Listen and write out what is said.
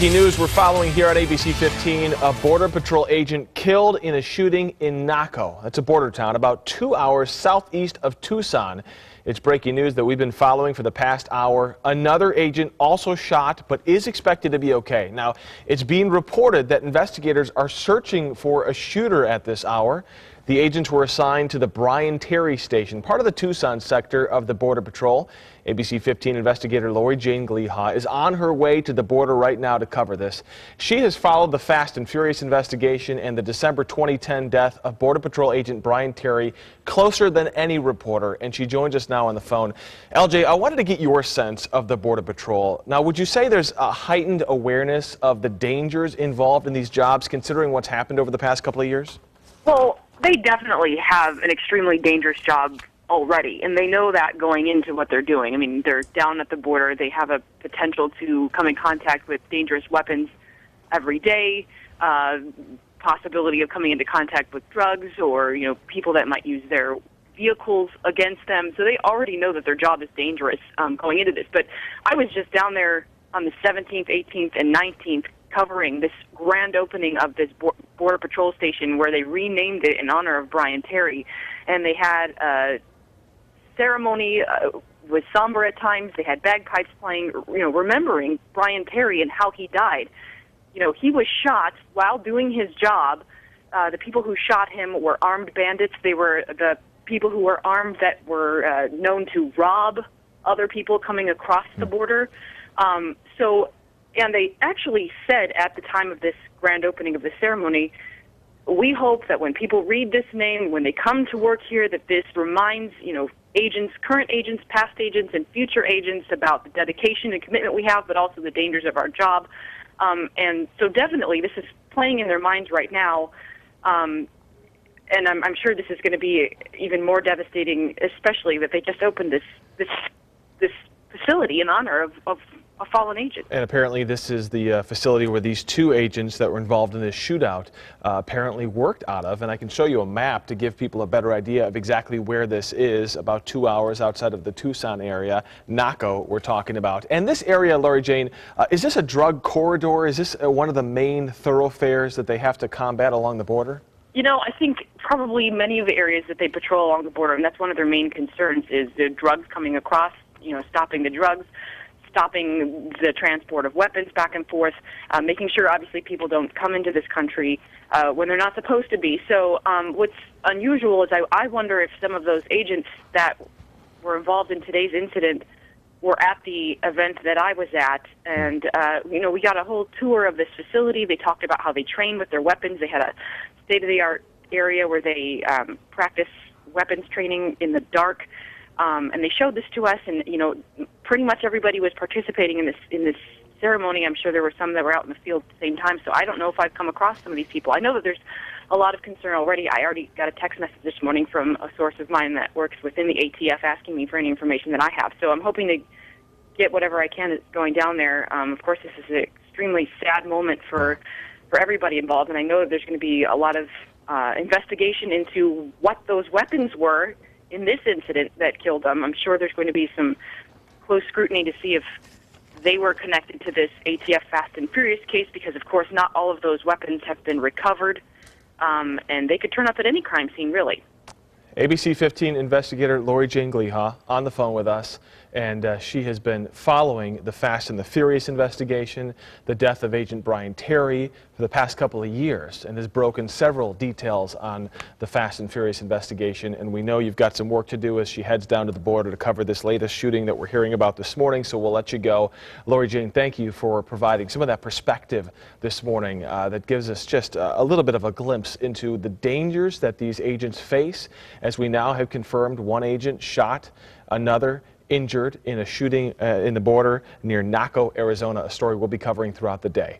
Breaking news we're following here on ABC 15. A Border Patrol agent killed in a shooting in Naco. That's a border town about 2 hours southeast of Tucson. It's breaking news that we've been following for the past hour. Another agent also shot but is expected to be okay. Now, it's being reported that investigators are searching for a shooter at this hour. The agents were assigned to the Brian Terry station, part of the Tucson sector of the Border Patrol. ABC 15 investigator Lori Jane Gleha is on her way to the border right now to cover this. She has followed the Fast and Furious investigation and the December 2010 death of Border Patrol agent Brian Terry closer than any reporter, and she joins us now on the phone. LJ, I wanted to get your sense of the Border Patrol. Now, would you say there's a heightened awareness of the dangers involved in these jobs, considering what's happened over the past couple of years? Well, they definitely have an extremely dangerous job already, and they know that going into what they're doing. I mean, they're down at the border. They have a potential to come in contact with dangerous weapons every day, possibility of coming into contact with drugs or, people that might use their vehicles against them. So they already know that their job is dangerous going into this. But I was just down there on the 17th, 18th, and 19th covering this grand opening of this Border Patrol station where they renamed it in honor of Brian Terry. And they had a ceremony, was somber at times. They had bagpipes playing, remembering Brian Terry and how he died. He was shot while doing his job. The people who shot him were armed bandits. They were the people who were armed that were known to rob other people coming across the border. And they actually said at the time of this grand opening of the ceremony, we hope that when people read this name, when they come to work here, that this reminds, agents, current agents, past agents, and future agents about the dedication and commitment we have, but also the dangers of our job. And so definitely this is playing in their minds right now. And I'm sure this is going to be even more devastating, especially that they just opened this facility in honor of a fallen agent. And apparently this is the facility where these two agents that were involved in this shootout apparently worked out of. And I can show you a map to give people a better idea of exactly where this is, about 2 hours outside of the Tucson area. Naco we're talking about. And this area, Lori Jane, is this a drug corridor? Is this one of the main thoroughfares that they have to combat along the border? I think probably many of the areas that they patrol along the border, and that's one of their main concerns, is the drugs coming across, stopping the drugs, stopping the transport of weapons back and forth, making sure, obviously, people don't come into this country when they're not supposed to be. So what's unusual is I wonder if some of those agents that were involved in today's incident were at the event that I was at. And, we got a whole tour of this facility. They talked about how they train with their weapons. They had a state-of-the-art area where they practice weapons training in the dark. And they showed this to us, and pretty much everybody was participating in this ceremony. I'm sure there were some that were out in the field at the same time. So I don't know if I've come across some of these people. I know that there's a lot of concern already. I already got a text message this morning from a source of mine that works within the ATF asking me for any information that I have. So I'm hoping to get whatever I can that's going down there. Of course, this is an extremely sad moment for everybody involved, and I know that there's going to be a lot of investigation into what those weapons were in this incident that killed them. I'm sure there's going to be some close scrutiny to see if they were connected to this ATF Fast and Furious case, because, of course, not all of those weapons have been recovered, and they could turn up at any crime scene, really. ABC 15 investigator Lori Jane Gleha on the phone with us, and she has been following the Fast and the Furious investigation, the death of Agent Brian Terry, for the past couple of years, and has broken several details on the Fast and Furious investigation. And we know you've got some work to do as she heads down to the border to cover this latest shooting that we're hearing about this morning, so we'll let you go. Lori Jane, thank you for providing some of that perspective this morning that gives us just a little bit of a glimpse into the dangers that these agents face, as we now have confirmed one agent shot, another injured in a shooting in the border near Naco, Arizona, a story we'll be covering throughout the day.